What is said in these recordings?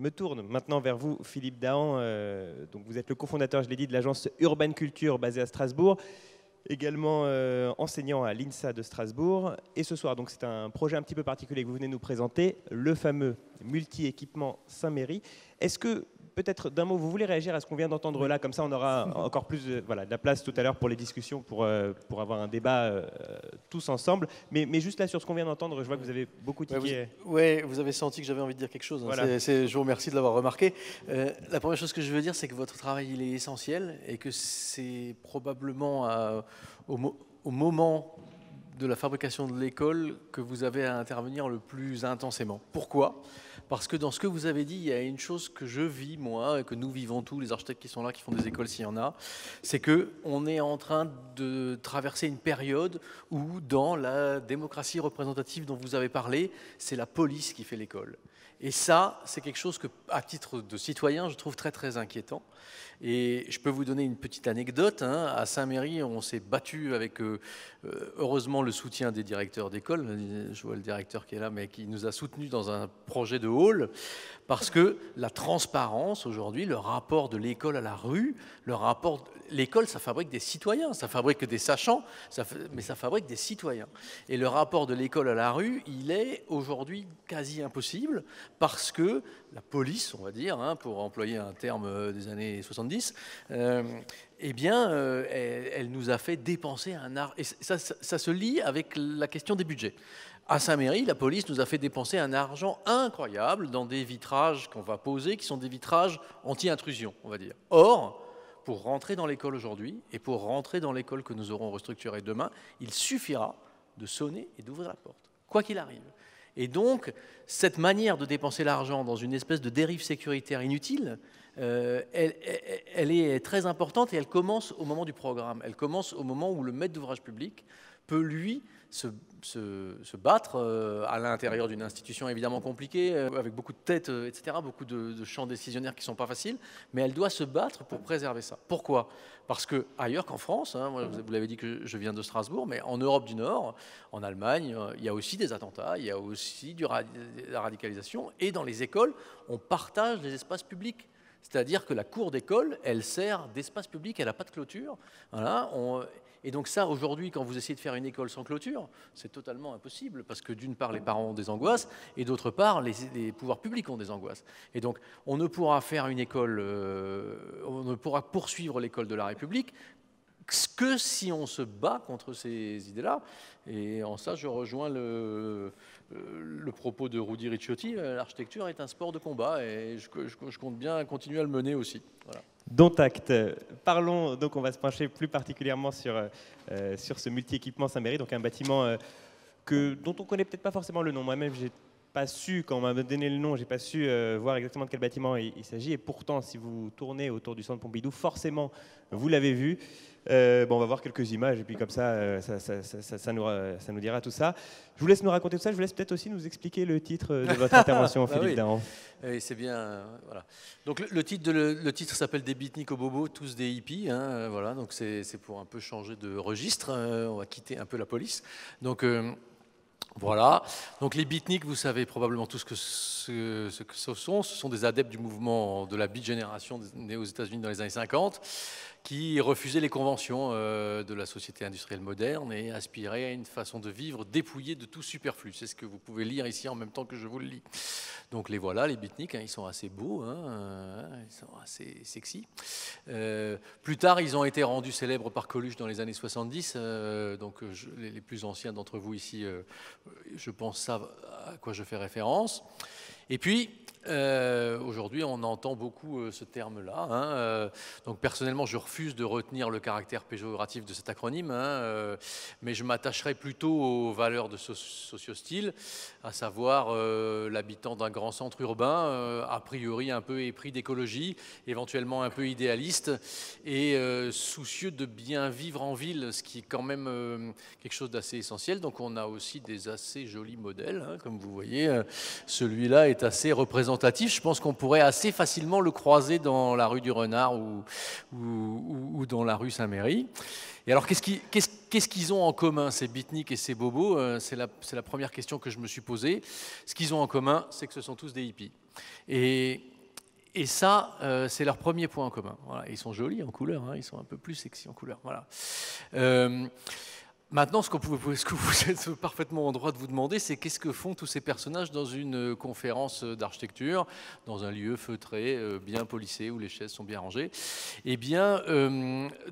me tourne maintenant vers vous, Philippe Dahan. Donc vous êtes le cofondateur, je l'ai dit, de l'agence Urban Culture basée à Strasbourg, également enseignant à l'INSA de Strasbourg. Et ce soir, donc c'est un projet un petit peu particulier que vous venez nous présenter, le fameux multi-équipement Saint-Méry. Est-ce que, peut-être d'un mot, vous voulez réagir à ce qu'on vient d'entendre là? Comme ça, on aura encore plus de la place tout à l'heure pour les discussions, pour avoir un débat tous ensemble. Mais juste là, sur ce qu'on vient d'entendre, je vois que vous avez beaucoup tiqué. Oui, vous avez senti que j'avais envie de dire quelque chose. Hein. Voilà. Je vous remercie de l'avoir remarqué. La première chose que je veux dire, c'est que votre travail il est essentiel et que c'est probablement au moment de la fabrication de l'école que vous avez à intervenir le plus intensément. Pourquoi ? Parce que dans ce que vous avez dit, il y a une chose que je vis, moi, et que nous vivons tous, les architectes qui sont là, qui font des écoles s'il y en a, c'est qu'on est en train de traverser une période où, dans la démocratie représentative dont vous avez parlé, c'est la police qui fait l'école. Et ça, c'est quelque chose que, à titre de citoyen, je trouve très très inquiétant. Et je peux vous donner une petite anecdote. Hein. À Saint-Méry, on s'est battu avec, heureusement, le soutien des directeurs d'école. Je vois le directeur qui est là, mais qui nous a soutenus dans un projet de hall. Parce que la transparence, aujourd'hui, le rapport de l'école à la rue, l'école, ça fabrique des citoyens, ça fabrique des sachants, mais ça fabrique des citoyens. Et le rapport de l'école à la rue, il est aujourd'hui quasi impossible parce que la police, on va dire, hein, pour employer un terme des années 70, eh bien, elle nous a fait dépenser un argent. Et ça se lie avec la question des budgets. À Saint-Méry, la police nous a fait dépenser un argent incroyable dans des vitrages qu'on va poser, qui sont des vitrages anti-intrusion, on va dire. Or, pour rentrer dans l'école aujourd'hui et pour rentrer dans l'école que nous aurons restructurée demain, il suffira de sonner et d'ouvrir la porte, quoi qu'il arrive. Et donc, cette manière de dépenser l'argent dans une espèce de dérive sécuritaire inutile, elle est très importante et elle commence au moment du programme. Elle commence au moment où le maître d'ouvrage public peut, lui, se battre à l'intérieur d'une institution évidemment compliquée, avec beaucoup de têtes, etc., beaucoup de champs décisionnaires qui ne sont pas faciles, mais elle doit se battre pour préserver ça. Pourquoi ? Parce qu'ailleurs qu'en France, hein, vous l'avez dit que je viens de Strasbourg, mais en Europe du Nord, en Allemagne, il y a aussi des attentats, il y a aussi de la radicalisation, et dans les écoles, on partage les espaces publics. C'est-à-dire que la cour d'école, elle sert d'espace public, elle n'a pas de clôture. Voilà, et donc ça, aujourd'hui, quand vous essayez de faire une école sans clôture, c'est totalement impossible, parce que d'une part, les parents ont des angoisses, et d'autre part, les pouvoirs publics ont des angoisses. Et donc, on ne pourra faire une école, on ne pourra poursuivre l'école de la République que si on se bat contre ces idées-là. Et en ça, je rejoins le propos de Rudy Ricciotti, l'architecture est un sport de combat, et je compte bien continuer à le mener aussi. Voilà. Dont acte. Parlons, donc on va se pencher plus particulièrement sur ce multi-équipement Saint-Méry, donc un bâtiment dont on connaît peut-être pas forcément le nom. Moi-même, j'ai pas su, quand on m'a donné le nom, j'ai pas su voir exactement de quel bâtiment il s'agit. Et pourtant, si vous tournez autour du centre Pompidou, forcément, vous l'avez vu. On va voir quelques images et puis comme ça, ça nous dira tout ça. Je vous laisse nous raconter tout ça. Je vous laisse peut-être aussi nous expliquer le titre de votre intervention, Philippe Dahan. Oui, c'est bien. Voilà. Donc le titre s'appelle Des beatniks aux bobos, tous des hippies. Hein, voilà. Donc c'est pour un peu changer de registre. On va quitter un peu la police. Donc voilà. Donc les beatniks, vous savez probablement tous ce que ce sont des adeptes du mouvement de la Beat Generation né aux États-Unis dans les années 50. Qui refusait les conventions de la société industrielle moderne et aspirait à une façon de vivre dépouillée de tout superflu. C'est ce que vous pouvez lire ici en même temps que je vous le lis. Donc les voilà, les beatniks, hein, ils sont assez beaux, hein, ils sont assez sexy. Plus tard, ils ont été rendus célèbres par Coluche dans les années 70. Donc les plus anciens d'entre vous ici, je pense savent à quoi je fais référence. Et puis, aujourd'hui, on entend beaucoup ce terme-là. Hein, donc, personnellement, je refuse de retenir le caractère péjoratif de cet acronyme, hein, mais je m'attacherai plutôt aux valeurs de sociostyle, à savoir l'habitant d'un grand centre urbain, a priori un peu épris d'écologie, éventuellement un peu idéaliste, et soucieux de bien vivre en ville, ce qui est quand même quelque chose d'assez essentiel. Donc, on a aussi des assez jolis modèles, hein, comme vous voyez. Celui-là est assez représentatif. Je pense qu'on pourrait assez facilement le croiser dans la rue du Renard ou dans la rue Saint-Méry. Et alors, qu'est-ce qu'ils ont en commun, ces beatniks et ces bobos? C'est la première question que je me suis posée. Ce qu'ils ont en commun, c'est que ce sont tous des hippies. Et Et ça, c'est leur premier point en commun. Voilà. Ils sont jolis en couleur, hein, ils sont un peu plus sexy en couleur. Voilà. Maintenant, ce que vous êtes parfaitement en droit de vous demander, c'est qu'est-ce que font tous ces personnages dans une conférence d'architecture, dans un lieu feutré, bien polissé, où les chaises sont bien rangées. Eh bien,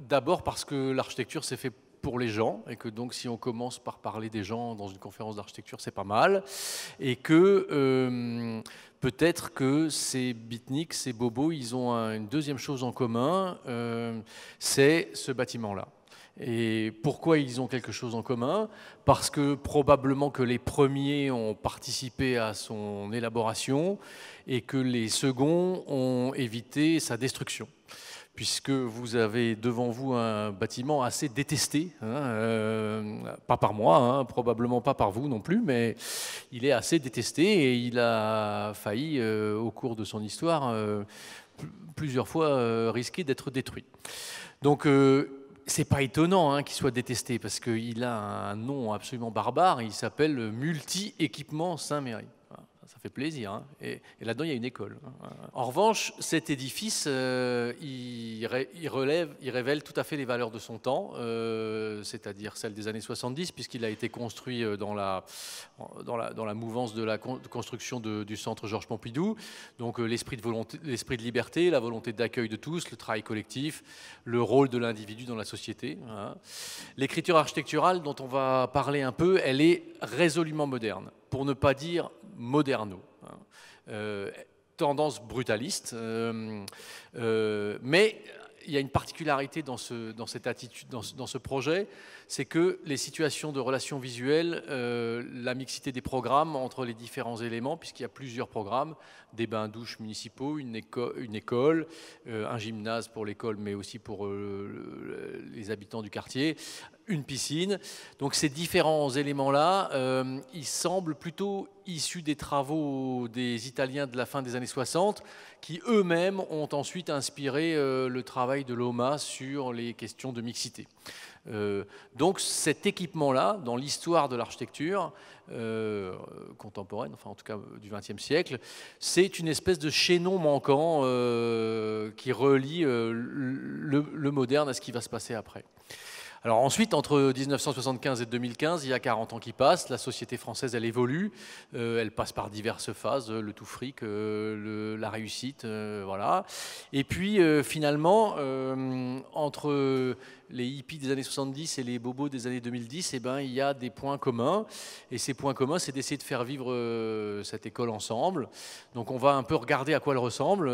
d'abord parce que l'architecture s'est fait pour les gens, et que donc si on commence par parler des gens dans une conférence d'architecture, c'est pas mal, et que peut-être que ces beatniks, ces bobos, ils ont une deuxième chose en commun, c'est ce bâtiment-là. Et pourquoi ils ont quelque chose en commun? Parce que probablement que les premiers ont participé à son élaboration et que les seconds ont évité sa destruction, puisque vous avez devant vous un bâtiment assez détesté, hein, pas par moi, hein, probablement pas par vous non plus, mais il est assez détesté et il a failli, au cours de son histoire, plusieurs fois risquer d'être détruit. Donc, c'est pas étonnant hein, qu'il soit détesté, parce qu'il a un nom absolument barbare, il s'appelle Multi-Équipement Saint-Méry. Ça fait plaisir. Hein. Et là-dedans, il y a une école. En revanche, cet édifice, il révèle tout à fait les valeurs de son temps, c'est-à-dire celles des années 70, puisqu'il a été construit dans la mouvance de la construction du centre Georges Pompidou. Donc l'esprit de liberté, la volonté d'accueil de tous, le travail collectif, le rôle de l'individu dans la société. Hein. L'écriture architecturale dont on va parler un peu, elle est résolument moderne, pour ne pas dire moderno. Tendance brutaliste, mais il y a une particularité dans cette attitude, dans ce projet, c'est que les situations de relations visuelles, la mixité des programmes entre les différents éléments, puisqu'il y a plusieurs programmes, des bains-douches municipaux, une école, un gymnase pour l'école, mais aussi pour les habitants du quartier, une piscine. Donc ces différents éléments-là, ils semblent plutôt issus des travaux des Italiens de la fin des années 60, qui eux-mêmes ont ensuite inspiré le travail de Loma sur les questions de mixité. Donc cet équipement-là, dans l'histoire de l'architecture contemporaine, enfin en tout cas du XXe siècle, c'est une espèce de chaînon manquant qui relie le moderne à ce qui va se passer après. Alors ensuite, entre 1975 et 2015, il y a 40 ans qui passent, la société française, elle évolue, elle passe par diverses phases, le tout fric, la réussite, voilà. Et puis finalement, entre les hippies des années 70 et les bobos des années 2010, eh ben, il y a des points communs. Et ces points communs, c'est d'essayer de faire vivre cette école ensemble. Donc on va un peu regarder à quoi elle ressemble.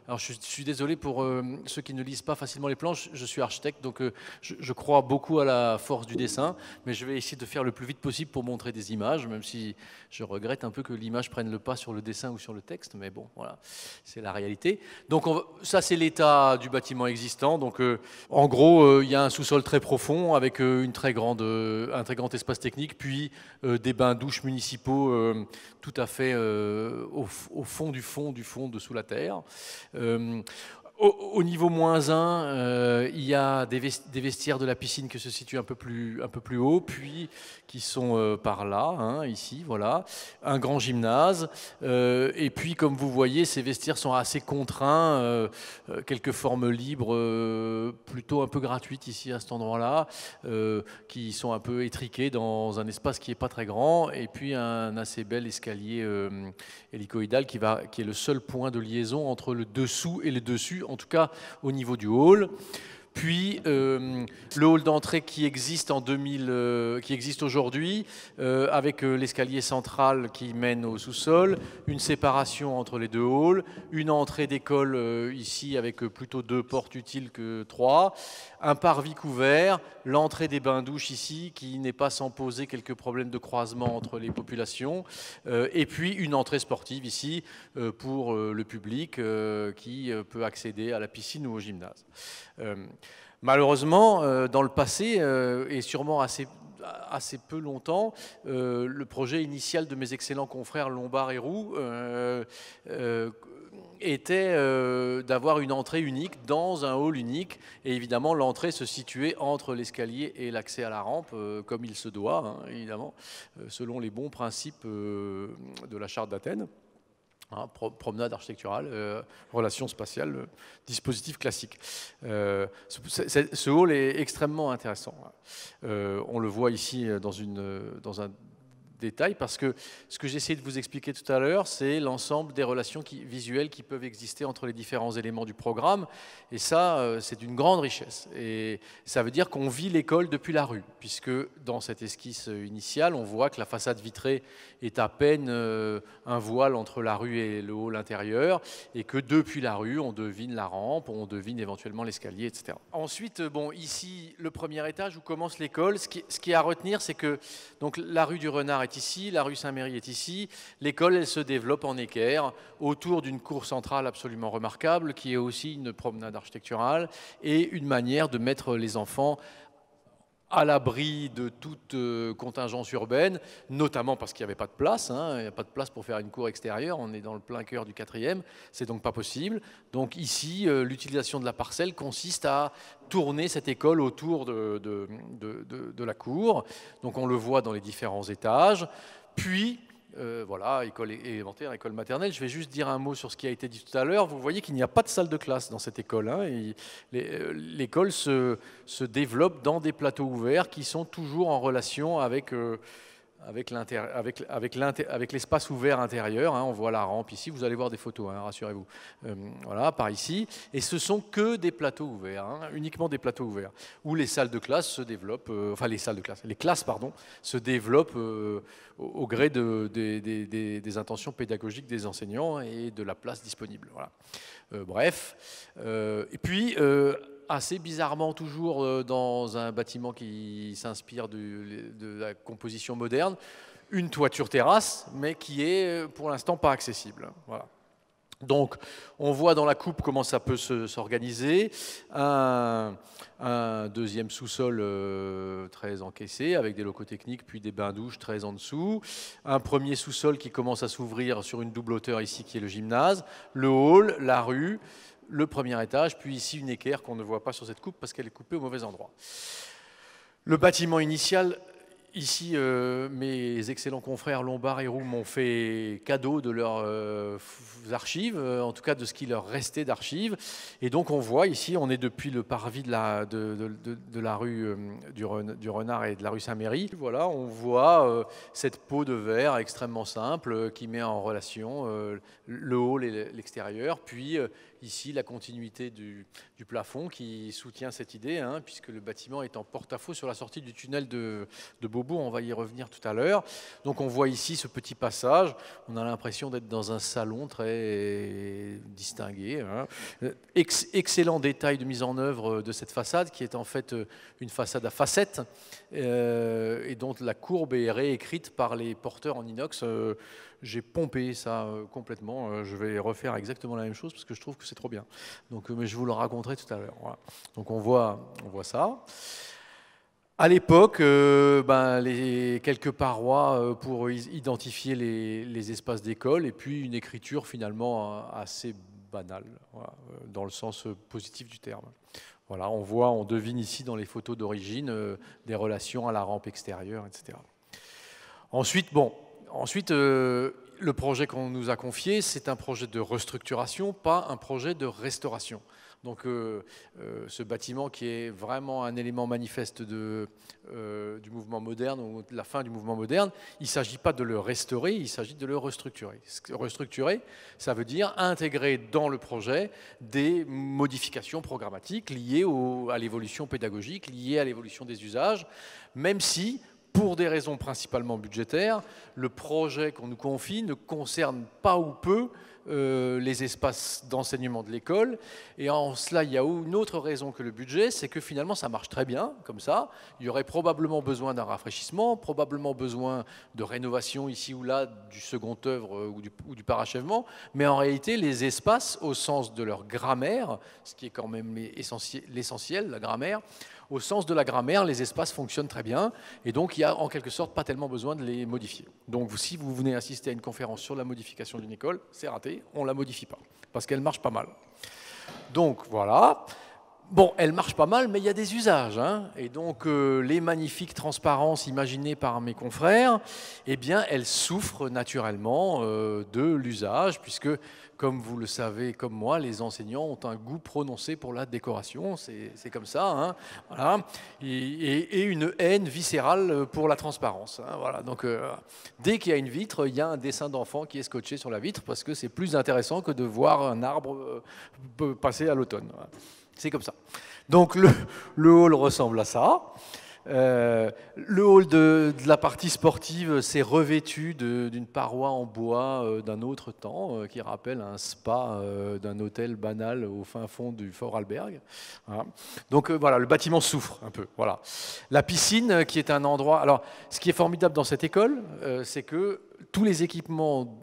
Alors je suis désolé pour ceux qui ne lisent pas facilement les plans, je suis architecte, donc je crois beaucoup à la force du dessin, mais je vais essayer de faire le plus vite possible pour montrer des images, même si je regrette un peu que l'image prenne le pas sur le dessin ou sur le texte, mais bon, voilà, c'est la réalité. Donc ça, c'est l'état du bâtiment existant. Donc en gros, il y a un sous-sol très profond avec un très grand espace technique, puis des bains-douches municipaux tout à fait au fond du fond, dessous la terre. Au niveau -1, il y a des vestiaires de la piscine qui se situent un peu plus haut, puis qui sont par là, hein, ici, voilà. Un grand gymnase. Et puis, comme vous voyez, ces vestiaires sont assez contraints, quelques formes libres, plutôt un peu gratuites ici, à cet endroit-là, qui sont un peu étriquées dans un espace qui n'est pas très grand, et puis un assez bel escalier hélicoïdal qui est le seul point de liaison entre le dessous et le dessus, en tout cas au niveau du hall. Puis le hall d'entrée qui existe qui existe aujourd'hui, avec l'escalier central qui mène au sous-sol, une séparation entre les deux halls, une entrée d'école ici avec plutôt 2 portes utiles que 3, un parvis couvert, l'entrée des bains-douches ici qui n'est pas sans poser quelques problèmes de croisement entre les populations, et puis une entrée sportive ici pour le public qui peut accéder à la piscine ou au gymnase. Malheureusement, dans le passé, et sûrement assez peu longtemps, le projet initial de mes excellents confrères Lombard et Roux était d'avoir une entrée unique dans un hall unique, et évidemment l'entrée se situait entre l'escalier et l'accès à la rampe, comme il se doit, hein, évidemment, selon les bons principes de la Charte d'Athènes. Hein, promenade architecturale, relation spatiale, dispositif classique. Ce hall est extrêmement intéressant. On le voit ici dans un détail, parce que ce que j'ai essayé de vous expliquer tout à l'heure, c'est l'ensemble des relations visuelles qui peuvent exister entre les différents éléments du programme. Et ça, c'est d'une grande richesse. Et ça veut dire qu'on vit l'école depuis la rue, puisque dans cette esquisse initiale, on voit que la façade vitrée est à peine un voile entre la rue et le hall intérieur, et que depuis la rue, on devine la rampe, on devine éventuellement l'escalier, etc. Ensuite, bon, ici, le premier étage où commence l'école, ce qui est à retenir, c'est que donc, la rue du Renard est ici, la rue Saint-Méry est ici. L'école, elle se développe en équerre autour d'une cour centrale absolument remarquable, qui est aussi une promenade architecturale et une manière de mettre les enfants à l'abri de toute contingence urbaine, notamment parce qu'il n'y avait pas de place. Hein, il n'y a pas de place pour faire une cour extérieure, on est dans le plein cœur du 4e, c'est donc pas possible. Donc ici, l'utilisation de la parcelle consiste à tourner cette école autour de la cour. Donc on le voit dans les différents étages. Puis, voilà, école élémentaire, école maternelle. Je vais juste dire un mot sur ce qui a été dit tout à l'heure. Vous voyez qu'il n'y a pas de salle de classe dans cette école. Hein, l'école se développe dans des plateaux ouverts qui sont toujours en relation avec l'espace ouvert intérieur. Hein. On voit la rampe ici, vous allez voir des photos, hein, rassurez-vous. Voilà, par ici. Et ce sont que des plateaux ouverts, hein, uniquement des plateaux ouverts, où les salles de classe se développent, les classes, pardon, se développent au gré des intentions pédagogiques des enseignants et de la place disponible. Voilà. Bref. Et puis, assez bizarrement toujours dans un bâtiment qui s'inspire de la composition moderne, une toiture terrasse, mais qui est pour l'instant pas accessible. Voilà. Donc, on voit dans la coupe comment ça peut s'organiser. Un deuxième sous-sol très encaissé, avec des locaux techniques, puis des bains-douches très en dessous. Un premier sous-sol qui commence à s'ouvrir sur une double hauteur ici, qui est le gymnase. Le hall, la rue, le premier étage, puis ici une équerre qu'on ne voit pas sur cette coupe parce qu'elle est coupée au mauvais endroit. Le bâtiment initial, ici, mes excellents confrères Lombard et Roux m'ont fait cadeau de leurs archives, en tout cas de ce qui leur restait d'archives. Et donc on voit ici, on est depuis le parvis de la rue du Renard et de la rue Saint-Méry. Voilà, on voit cette peau de verre extrêmement simple qui met en relation le hall et l'extérieur, puis ici la continuité du plafond qui soutient cette idée, hein, puisque le bâtiment est en porte-à-faux sur la sortie du tunnel de Beaubourg, on va y revenir tout à l'heure. Donc on voit ici ce petit passage, on a l'impression d'être dans un salon très distingué. Hein. Excellent détail de mise en œuvre de cette façade, qui est en fait une façade à facettes, et dont la courbe est réécrite par les porteurs en inox. J'ai pompé ça complètement. Je vais refaire exactement la même chose parce que je trouve que c'est trop bien. Donc, mais je vous le raconterai tout à l'heure. Voilà. Donc, on voit ça. À l'époque, les quelques parois pour identifier les espaces d'école et puis une écriture finalement assez banale, voilà, dans le sens positif du terme. Voilà, on devine ici dans les photos d'origine des relations à la rampe extérieure, etc. Ensuite, le projet qu'on nous a confié, c'est un projet de restructuration, pas un projet de restauration. Donc ce bâtiment qui est vraiment un élément manifeste du mouvement moderne, ou de la fin du mouvement moderne, il ne s'agit pas de le restaurer, il s'agit de le restructurer. Restructurer, ça veut dire intégrer dans le projet des modifications programmatiques liées à l'évolution pédagogique, liées à l'évolution des usages, même si, pour des raisons principalement budgétaires, le projet qu'on nous confie ne concerne pas ou peu les espaces d'enseignement de l'école. Et en cela, il y a une autre raison que le budget, c'est que finalement, ça marche très bien, comme ça. Il y aurait probablement besoin d'un rafraîchissement, probablement besoin de rénovation ici ou là du second œuvre ou du parachèvement. Mais en réalité, les espaces, au sens de leur grammaire, ce qui est quand même l'essentiel, la grammaire, au sens de la grammaire, les espaces fonctionnent très bien et donc il n'y a en quelque sorte pas tellement besoin de les modifier. Donc si vous venez assister à une conférence sur la modification d'une école, c'est raté, on ne la modifie pas parce qu'elle marche pas mal. Donc voilà, Bon, elle marche pas mal, mais il y a des usages, hein. Et donc, les magnifiques transparences imaginées par mes confrères, eh bien, elles souffrent naturellement de l'usage, puisque, comme vous le savez, comme moi, les enseignants ont un goût prononcé pour la décoration, c'est comme ça, hein. Voilà. Et une haine viscérale pour la transparence, hein. Voilà. Donc, dès qu'il y a une vitre, il y a un dessin d'enfant qui est scotché sur la vitre, parce que c'est plus intéressant que de voir un arbre passer à l'automne. Voilà. C'est comme ça. Donc le hall ressemble à ça. Le hall de la partie sportive, c'est revêtu d'une paroi en bois d'un autre temps, qui rappelle un spa d'un hôtel banal au fin fond du Fort Albergue. Voilà. Donc voilà, le bâtiment souffre un peu. Voilà. La piscine, qui est un endroit... Alors, ce qui est formidable dans cette école, c'est que tous les équipements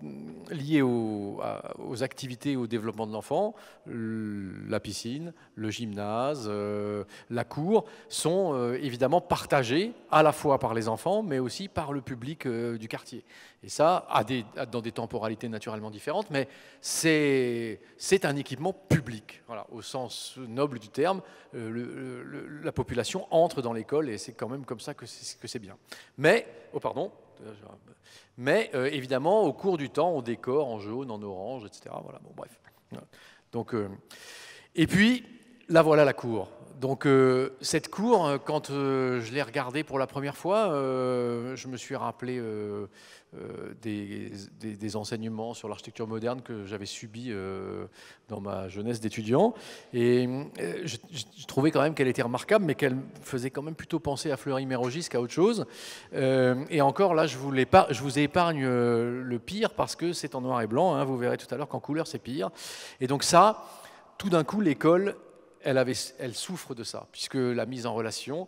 liés aux activités et au développement de l'enfant, la piscine, le gymnase, la cour, sont évidemment partagés à la fois par les enfants, mais aussi par le public du quartier. Et ça, dans des temporalités naturellement différentes, mais c'est un équipement public, voilà, au sens noble du terme. La population entre dans l'école et c'est quand même comme ça que c'est bien. Mais, évidemment, au cours du temps, on décore en jaune, en orange, etc. Voilà, bon, bref. Donc, et puis, là, voilà la cour. Donc, cette cour, quand je l'ai regardée pour la première fois, je me suis rappelé des enseignements sur l'architecture moderne que j'avais subis dans ma jeunesse d'étudiant. Et je trouvais quand même qu'elle était remarquable, mais qu'elle faisait quand même plutôt penser à Fleury-Mérogis qu'à autre chose. Et encore, là, je vous épargne le pire parce que c'est en noir et blanc. Hein, vous verrez tout à l'heure qu'en couleur, c'est pire. Et donc ça, tout d'un coup, l'école... Elle souffre de ça, puisque la mise en relation,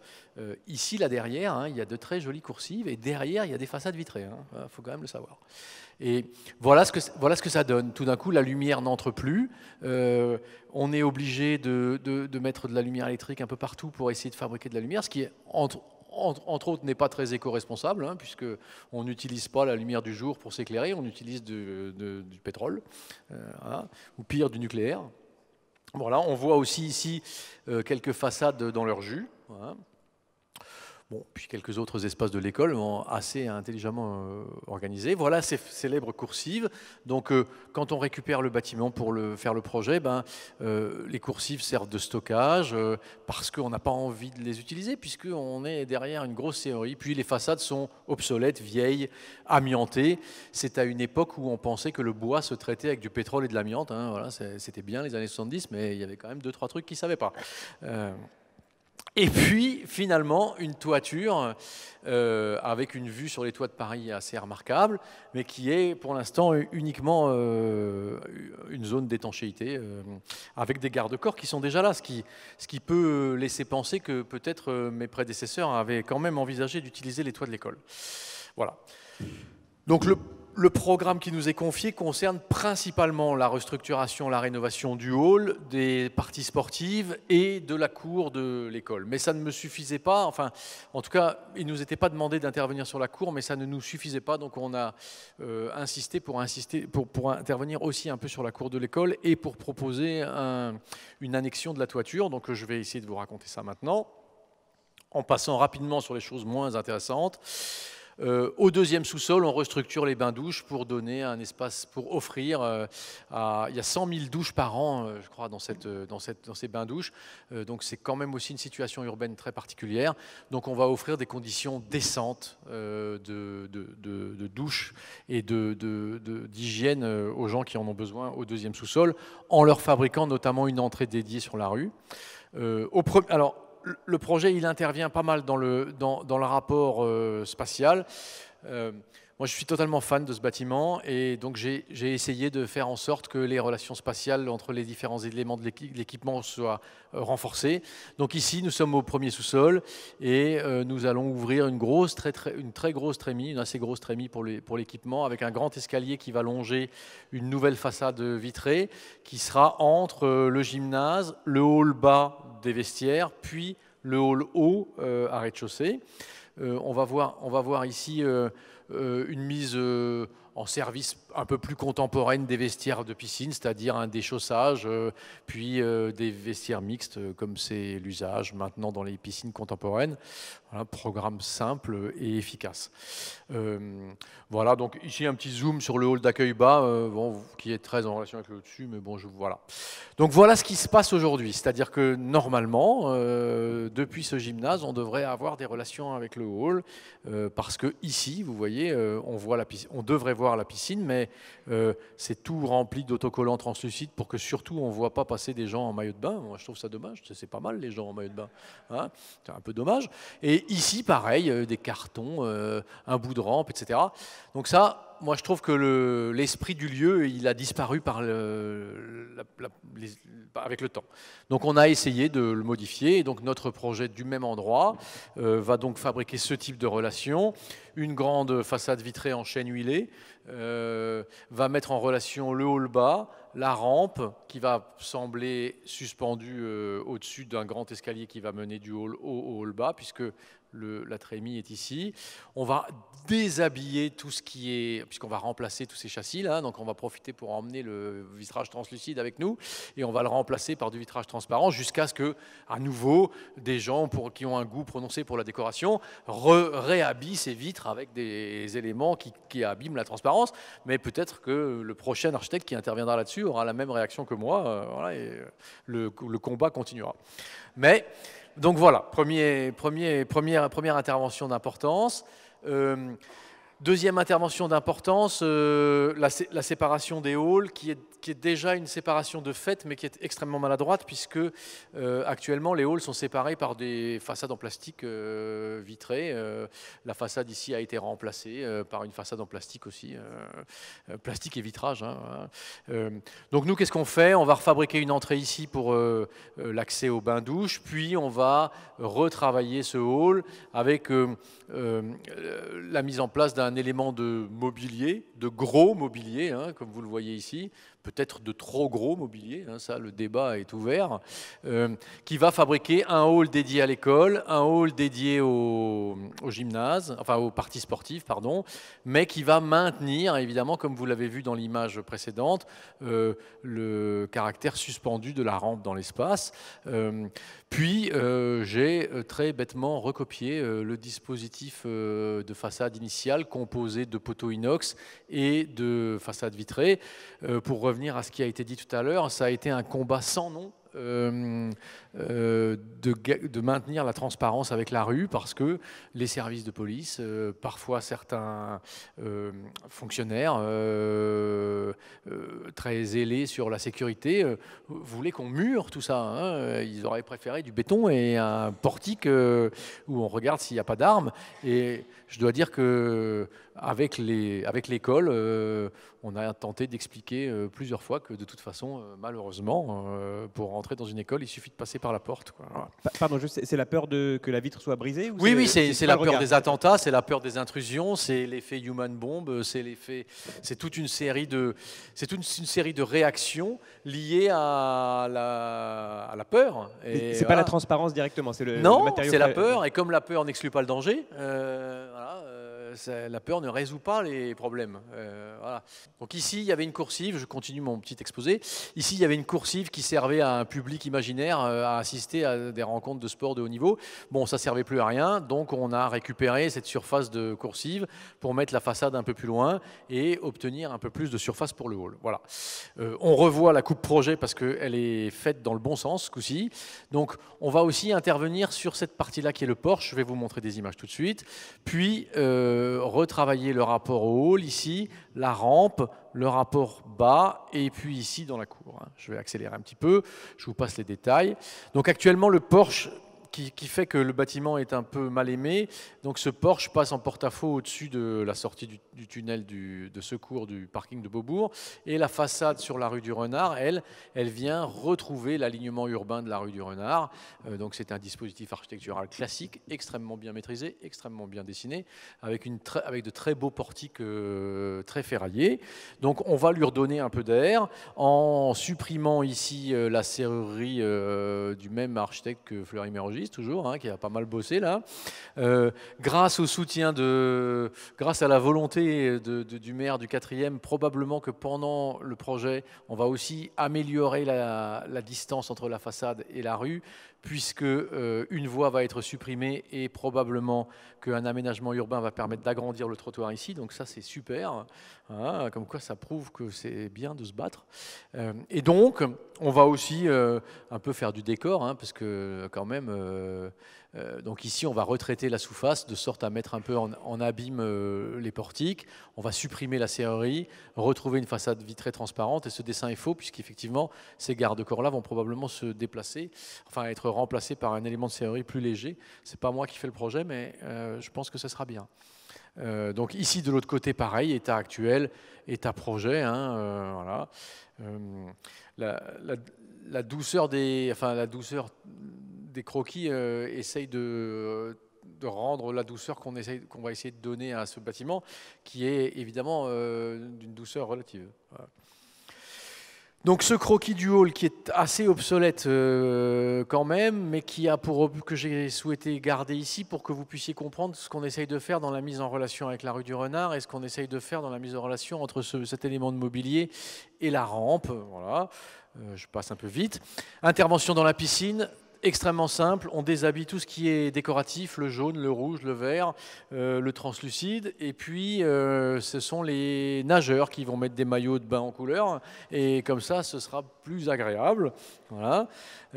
ici, là derrière, hein, il y a de très jolies coursives, et derrière, il y a des façades vitrées, hein, faut quand même le savoir. Et voilà ce que ça donne. Tout d'un coup, la lumière n'entre plus, on est obligé de mettre de la lumière électrique un peu partout pour essayer de fabriquer de la lumière, ce qui est, entre autres, n'est pas très éco-responsable, hein, puisqu'on n'utilise pas la lumière du jour pour s'éclairer, on utilise du pétrole, voilà, ou pire, du nucléaire. Voilà, on voit aussi ici quelques façades dans leur jus. Voilà. Bon, puis quelques autres espaces de l'école assez intelligemment organisés. Voilà ces célèbres coursives. Donc, quand on récupère le bâtiment pour faire le projet, les coursives servent de stockage parce qu'on n'a pas envie de les utiliser puisqu'on est derrière une grosse théorie. Puis les façades sont obsolètes, vieilles, amiantées. C'est à une époque où on pensait que le bois se traitait avec du pétrole et de l'amiante. Hein, voilà, c'était bien les années 70, mais il y avait quand même 2-3 trucs qu'ils ne savaient pas. Et puis, finalement, une toiture avec une vue sur les toits de Paris assez remarquable, mais qui est, pour l'instant, uniquement une zone d'étanchéité, avec des garde-corps qui sont déjà là, ce qui peut laisser penser que peut-être mes prédécesseurs avaient quand même envisagé d'utiliser les toits de l'école. Voilà. Donc, le programme qui nous est confié concerne principalement la restructuration, la rénovation du hall, des parties sportives et de la cour de l'école. Mais ça ne me suffisait pas, enfin, en tout cas, il ne nous était pas demandé d'intervenir sur la cour, mais ça ne nous suffisait pas, donc on a insisté pour intervenir aussi un peu sur la cour de l'école et pour proposer une annexion de la toiture. Donc je vais essayer de vous raconter ça maintenant, en passant rapidement sur les choses moins intéressantes. Au deuxième sous-sol, on restructure les bains-douches pour donner un espace, pour offrir. Il y a 100 000 douches par an, je crois, dans ces bains-douches. Donc c'est quand même aussi une situation urbaine très particulière. Donc on va offrir des conditions décentes de douche et d'hygiène aux gens qui en ont besoin au deuxième sous-sol, en leur fabriquant notamment une entrée dédiée sur la rue. Alors, le projet, il intervient pas mal dans le rapport spatial. Moi, je suis totalement fan de ce bâtiment et donc j'ai essayé de faire en sorte que les relations spatiales entre les différents éléments de l'équipement soient renforcées. Donc ici, nous sommes au premier sous-sol et nous allons ouvrir une très grosse trémie, une assez grosse trémie pour l'équipement, avec un grand escalier qui va longer une nouvelle façade vitrée qui sera entre le gymnase, le hall bas des vestiaires, puis le hall haut à rez-de-chaussée. On va voir ici une mise en service un peu plus contemporaine des vestiaires de piscine, c'est-à-dire un déchaussage, puis des vestiaires mixtes, comme c'est l'usage maintenant dans les piscines contemporaines. Voilà, programme simple et efficace. Voilà, donc ici un petit zoom sur le hall d'accueil bas, bon, qui est très en relation avec le dessus, mais bon, voilà. Donc voilà ce qui se passe aujourd'hui, c'est-à-dire que normalement, depuis ce gymnase, on devrait avoir des relations avec le hall, parce que ici, vous voyez, on devrait voir la piscine, mais c'est tout rempli d'autocollants translucides pour que surtout on ne voit pas passer des gens en maillot de bain. Moi, je trouve ça dommage, c'est pas mal les gens en maillot de bain, hein, c'est un peu dommage. Et ici, pareil, des cartons, un bout de rampe, etc. Donc ça, moi, je trouve que l'esprit du lieu, il a disparu avec le temps. Donc on a essayé de le modifier. Et donc notre projet du même endroit va donc fabriquer ce type de relation. Une grande façade vitrée en chêne huilé va mettre en relation le hall bas, la rampe qui va sembler suspendue au-dessus d'un grand escalier qui va mener du hall haut au hall bas, puisque la trémie est ici. On va déshabiller tout ce qui est, puisqu'on va remplacer tous ces châssis là, donc on va profiter pour emmener le vitrage translucide avec nous et on va le remplacer par du vitrage transparent jusqu'à ce que, à nouveau, des gens qui ont un goût prononcé pour la décoration réhabillent ces vitres avec des éléments qui abîment la transparence. Mais peut-être que le prochain architecte qui interviendra là-dessus aura la même réaction que moi, voilà, et le combat continuera. Mais donc voilà, première intervention d'importance. Deuxième intervention d'importance, la séparation des halls, qui est déjà une séparation de fait, mais qui est extrêmement maladroite, puisque actuellement les halls sont séparés par des façades en plastique vitrées. La façade ici a été remplacée par une façade en plastique aussi, plastique et vitrage. Hein, voilà. Donc nous, qu'est-ce qu'on fait? On va refabriquer une entrée ici pour l'accès au bain-douche, puis on va retravailler ce hall avec la mise en place d'un élément de mobilier, de gros mobilier, hein, comme vous le voyez ici, peut-être de trop gros mobilier, hein, ça le débat est ouvert, qui va fabriquer un hall dédié à l'école, un hall dédié au gymnase, enfin aux parties sportives, pardon, mais qui va maintenir, évidemment, comme vous l'avez vu dans l'image précédente, le caractère suspendu de la rampe dans l'espace. Puis j'ai très bêtement recopié le dispositif de façade initiale composé de poteaux inox et de façade vitrée. Pour revenir à ce qui a été dit tout à l'heure, ça a été un combat sans nom de maintenir la transparence avec la rue, parce que les services de police, parfois certains fonctionnaires très zélés sur la sécurité, voulaient qu'on mure tout ça. Hein. Ils auraient préféré du béton et un portique où on regarde s'il n'y a pas d'armes. Et je dois dire que avec l'école, on a tenté d'expliquer plusieurs fois que de toute façon, malheureusement, pour rentrer dans une école, il suffit de passer par la porte. Quoi. Voilà. Pardon, c'est la peur que la vitre soit brisée, ou Oui, c'est la peur des attentats, c'est la peur des intrusions, c'est l'effet human bomb, c'est toute une série de réactions liées à la peur. C'est pas la transparence directement, c'est le non, matériau. C'est la peur, et comme la peur n'exclut pas le danger, voilà. La peur ne résout pas les problèmes. Voilà. Donc ici, il y avait une coursive, je continue mon petit exposé. Ici, il y avait une coursive qui servait à un public imaginaire à assister à des rencontres de sport de haut niveau. Bon, ça ne servait plus à rien, donc on a récupéré cette surface de coursive pour mettre la façade un peu plus loin et obtenir un peu plus de surface pour le hall. Voilà. On revoit la coupe projet parce qu'elle est faite dans le bon sens, ce coup-ci. Donc, on va aussi intervenir sur cette partie-là qui est le porche. Je vais vous montrer des images tout de suite. Puis, retravailler le rapport au hall ici, la rampe, le rapport bas, et puis ici dans la cour. Je vais accélérer un petit peu, je vous passe les détails. Donc actuellement le porche qui fait que le bâtiment est un peu mal aimé, donc ce porche passe en porte-à-faux au-dessus de la sortie du tunnel de secours du parking de Beaubourg, et la façade sur la rue du Renard, elle vient retrouver l'alignement urbain de la rue du Renard. Donc c'est un dispositif architectural classique, extrêmement bien maîtrisé, extrêmement bien dessiné, avec de très beaux portiques très ferraillés. Donc on va lui redonner un peu d'air en supprimant ici la serrurerie du même architecte que Fleury-Mérogis, Régis, toujours, hein, qui a pas mal bossé là. Grâce au soutien grâce à la volonté du maire du 4e, probablement que pendant le projet, on va aussi améliorer la distance entre la façade et la rue, puisque une voie va être supprimée et probablement qu'un aménagement urbain va permettre d'agrandir le trottoir ici. Donc ça, c'est super. Hein, comme quoi, ça prouve que c'est bien de se battre. Et donc, on va aussi un peu faire du décor, hein, parce que quand même... donc ici, on va retraiter la sous-face de sorte à mettre un peu en abîme les portiques. On va supprimer la serrurerie, retrouver une façade vitrée transparente. Et ce dessin est faux, puisqu'effectivement, ces garde-corps-là vont probablement se déplacer, enfin être remplacés par un élément de serrurerie plus léger. C'est pas moi qui fais le projet, mais je pense que ce sera bien. Donc ici, de l'autre côté, pareil, état actuel, état projet. Hein, voilà. La douceur des croquis essaye de rendre la douceur qu'on va essayer de donner à ce bâtiment, qui est évidemment d'une douceur relative. Voilà. Donc ce croquis du hall qui est assez obsolète quand même, mais que j'ai souhaité garder ici pour que vous puissiez comprendre ce qu'on essaye de faire dans la mise en relation avec la rue du Renard et ce qu'on essaye de faire dans la mise en relation entre cet élément de mobilier et la rampe. Voilà. Je passe un peu vite. Intervention dans la piscine. Extrêmement simple, on déshabille tout ce qui est décoratif, le jaune, le rouge, le vert, le translucide, et puis ce sont les nageurs qui vont mettre des maillots de bain en couleur, et comme ça, ce sera plus agréable. Voilà.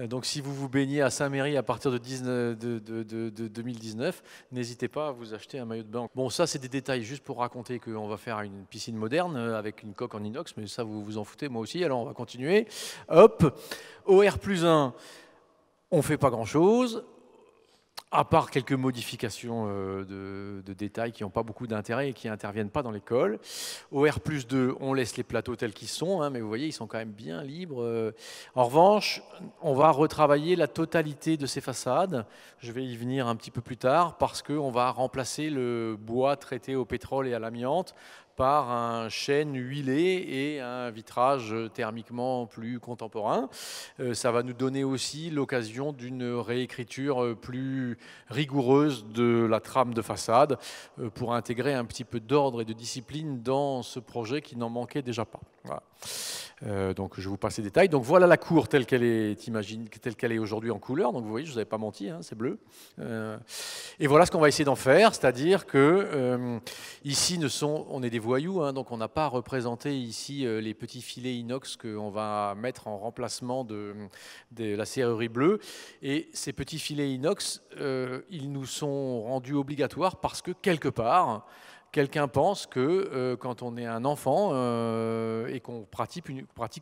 Donc si vous vous baignez à Saint-Méry à partir de 2019, n'hésitez pas à vous acheter un maillot de bain. Bon, ça c'est des détails juste pour raconter qu'on va faire une piscine moderne avec une coque en inox, mais ça vous vous en foutez, moi aussi, alors on va continuer. Hop, OR+1. On ne fait pas grand-chose, à part quelques modifications de détails qui n'ont pas beaucoup d'intérêt et qui n'interviennent pas dans l'école. Au R+2, on laisse les plateaux tels qu'ils sont, hein, mais vous voyez, ils sont quand même bien libres. En revanche, on va retravailler la totalité de ces façades. Je vais y venir un petit peu plus tard, parce qu'on va remplacer le bois traité au pétrole et à l'amiante par un chêne huilé et un vitrage thermiquement plus contemporain. Ça va nous donner aussi l'occasion d'une réécriture plus rigoureuse de la trame de façade pour intégrer un petit peu d'ordre et de discipline dans ce projet qui n'en manquait déjà pas. Voilà. Donc je vous passe les détails. Donc voilà la cour telle qu'elle est, telle qu'elle est aujourd'hui en couleur. Donc vous voyez, je vous avais pas menti, hein, c'est bleu. Et voilà ce qu'on va essayer d'en faire, c'est-à-dire que ici on est des voyous, hein, donc on n'a pas représenté ici les petits filets inox qu'on va mettre en remplacement de la serrurerie bleue. Et ces petits filets inox, ils nous sont rendus obligatoires parce que quelque part, quelqu'un pense que quand on est un enfant et qu'on pratique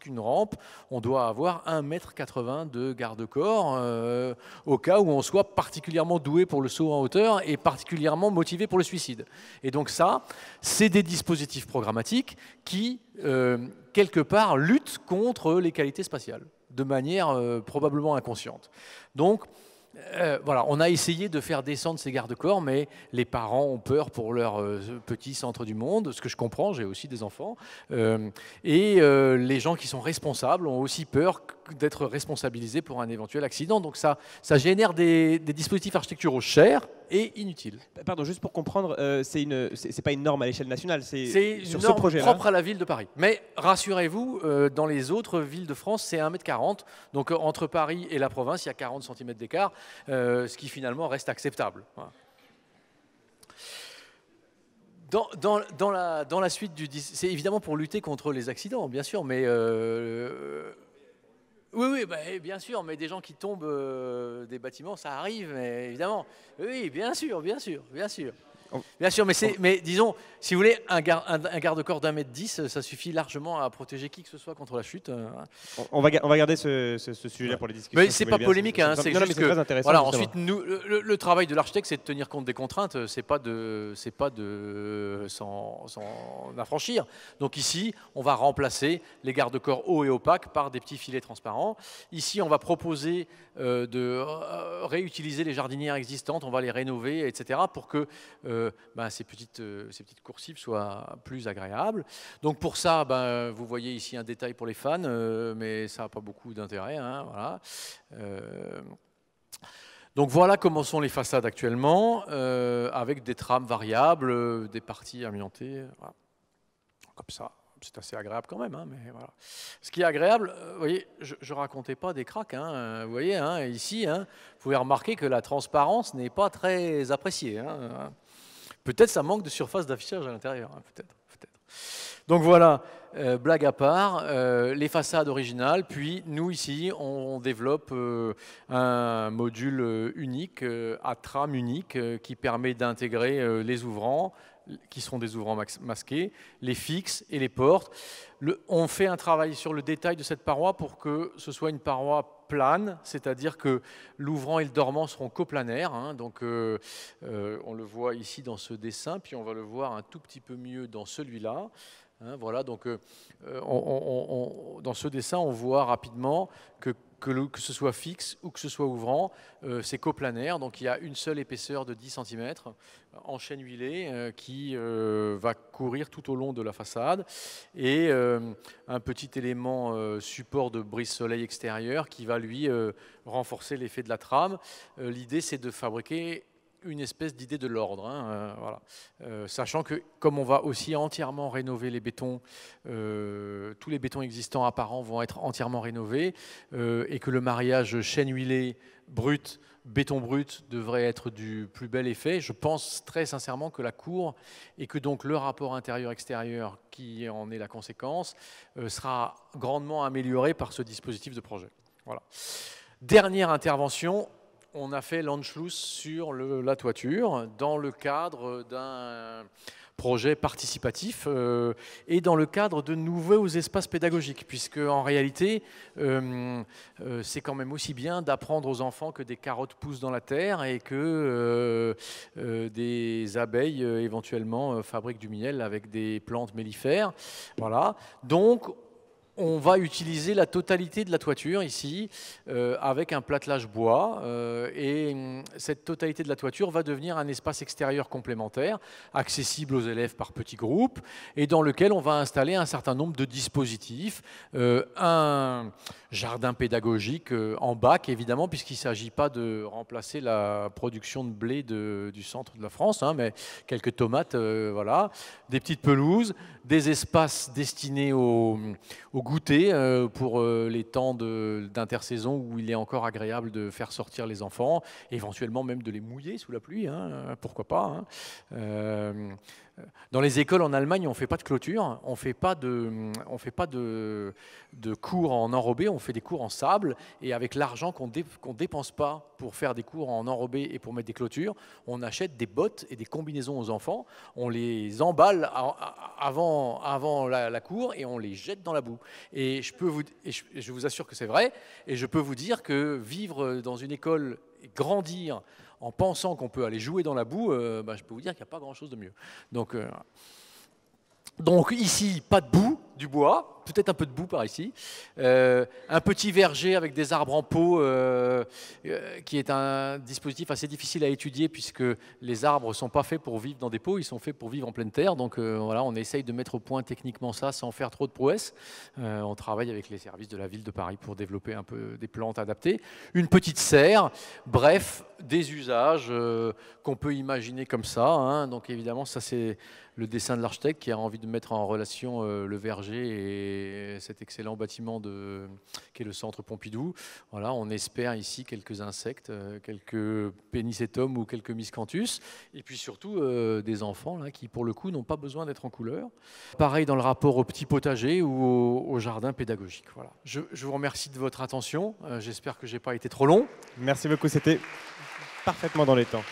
une rampe, on doit avoir 1,80 m de garde-corps au cas où on soit particulièrement doué pour le saut en hauteur et particulièrement motivé pour le suicide. Et donc ça, c'est des dispositifs programmatiques qui, quelque part, luttent contre les qualités spatiales, de manière probablement inconsciente. Donc, voilà, on a essayé de faire descendre ces garde-corps, mais les parents ont peur pour leur petit centre du monde, ce que je comprends, j'ai aussi des enfants. Et les gens qui sont responsables ont aussi peur d'être responsabilisés pour un éventuel accident. Donc ça génère des dispositifs architecturaux chers et inutiles. Pardon, juste pour comprendre, c'est pas une norme à l'échelle nationale, c'est une sur norme ce projet-là propre à la ville de Paris. Mais rassurez-vous, dans les autres villes de France, c'est 1,40 m. Donc entre Paris et la province, il y a 40 cm d'écart, ce qui finalement reste acceptable. Voilà. Dans la suite c'est évidemment pour lutter contre les accidents, bien sûr, mais oui, bah, bien sûr, mais des gens qui tombent des bâtiments, ça arrive, mais évidemment. Oui, bien sûr. Bien sûr, mais disons, si vous voulez, un garde-corps d'1,10 m, ça suffit largement à protéger qui que ce soit contre la chute. On va garder ce sujet-là pour les discussions. Mais c'est pas polémique, hein, c'est juste que très intéressant. Voilà, ensuite, le travail de l'architecte, c'est de tenir compte des contraintes, c'est pas de s'en affranchir. Donc ici, on va remplacer les garde-corps hauts et opaques par des petits filets transparents. Ici, on va proposer de réutiliser les jardinières existantes, on va les rénover, etc., pour que ces petites coursives soient plus agréables. Donc pour ça, vous voyez ici un détail pour les fans, mais ça n'a pas beaucoup d'intérêt. Hein, voilà. Donc voilà comment sont les façades actuellement, avec des trames variables, des parties amiantées, voilà. Comme ça. C'est assez agréable quand même, hein, mais voilà. Ce qui est agréable, vous voyez, je ne racontais pas des cracks, hein, vous voyez, hein, ici, hein, vous pouvez remarquer que la transparence n'est pas très appréciée. Hein. Peut-être ça manque de surface d'affichage à l'intérieur, hein, peut-être. Donc voilà, blague à part, les façades originales, puis nous ici, on développe un module unique, à trame unique, qui permet d'intégrer les ouvrants, qui seront des ouvrants masqués, les fixes et les portes. On fait un travail sur le détail de cette paroi pour que ce soit une paroi plane, c'est-à-dire que l'ouvrant et le dormant seront coplanaires. Hein, donc on le voit ici dans ce dessin, puis on va le voir un tout petit peu mieux dans celui-là. Hein, voilà, donc dans ce dessin, on voit rapidement que ce soit fixe ou que ce soit ouvrant, c'est coplanaire, donc il y a une seule épaisseur de 10 cm en chaîne huilée qui va courir tout au long de la façade, et un petit élément support de brise-soleil extérieur qui va lui renforcer l'effet de la trame. L'idée, c'est de fabriquer une espèce d'idée de l'ordre, hein, voilà. Sachant que comme on va aussi entièrement rénover les bétons, tous les bétons existants apparents vont être entièrement rénovés, et que le mariage chaîne huilée brut, béton brut devrait être du plus bel effet, je pense très sincèrement que la cour, et que donc le rapport intérieur-extérieur qui en est la conséquence, sera grandement amélioré par ce dispositif de projet. Voilà. Dernière intervention, on a fait l'Anschluss sur la toiture dans le cadre d'un projet participatif et dans le cadre de nouveaux espaces pédagogiques, puisque en réalité, c'est quand même aussi bien d'apprendre aux enfants que des carottes poussent dans la terre et que des abeilles éventuellement fabriquent du miel avec des plantes mellifères. Voilà. Donc, on va utiliser la totalité de la toiture ici avec un platelage bois et cette totalité de la toiture va devenir un espace extérieur complémentaire accessible aux élèves par petits groupes et dans lequel on va installer un certain nombre de dispositifs, un jardin pédagogique en bac évidemment puisqu'il ne s'agit pas de remplacer la production de blé du centre de la France, hein, mais quelques tomates, voilà, des petites pelouses, des espaces destinés au goûter pour les temps d'intersaison où il est encore agréable de faire sortir les enfants, éventuellement même de les mouiller sous la pluie, hein, pourquoi pas. Hein. Dans les écoles en Allemagne, on ne fait pas de clôture, on ne fait pas de cours en enrobé, on fait des cours en sable, et avec l'argent qu'on ne dépense pas pour faire des cours en enrobé et pour mettre des clôtures, on achète des bottes et des combinaisons aux enfants, on les emballe avant la cour et on les jette dans la boue. Et je vous assure que c'est vrai, et je peux vous dire que vivre dans une école et grandir en pensant qu'on peut aller jouer dans la boue, je peux vous dire qu'il n'y a pas grand-chose de mieux. Donc ici, pas de boue, du bois, peut-être un peu de boue par ici, un petit verger avec des arbres en pot qui est un dispositif assez difficile à étudier puisque les arbres ne sont pas faits pour vivre dans des pots, ils sont faits pour vivre en pleine terre. Donc voilà, on essaye de mettre au point techniquement ça sans faire trop de prouesses. On travaille avec les services de la ville de Paris pour développer un peu des plantes adaptées. Une petite serre, bref, des usages qu'on peut imaginer comme ça. Hein. Donc évidemment, ça c'est le dessin de l'architecte qui a envie de mettre en relation le verger et cet excellent bâtiment qui est le centre Pompidou. Voilà, on espère ici quelques insectes, quelques pénicétum ou quelques miscanthus, et puis surtout des enfants là, qui pour le coup n'ont pas besoin d'être en couleur. Pareil dans le rapport au petit potager ou au jardin pédagogique. Voilà. Je vous remercie de votre attention, j'espère que je n'ai pas été trop long. Merci beaucoup, c'était parfaitement dans les temps.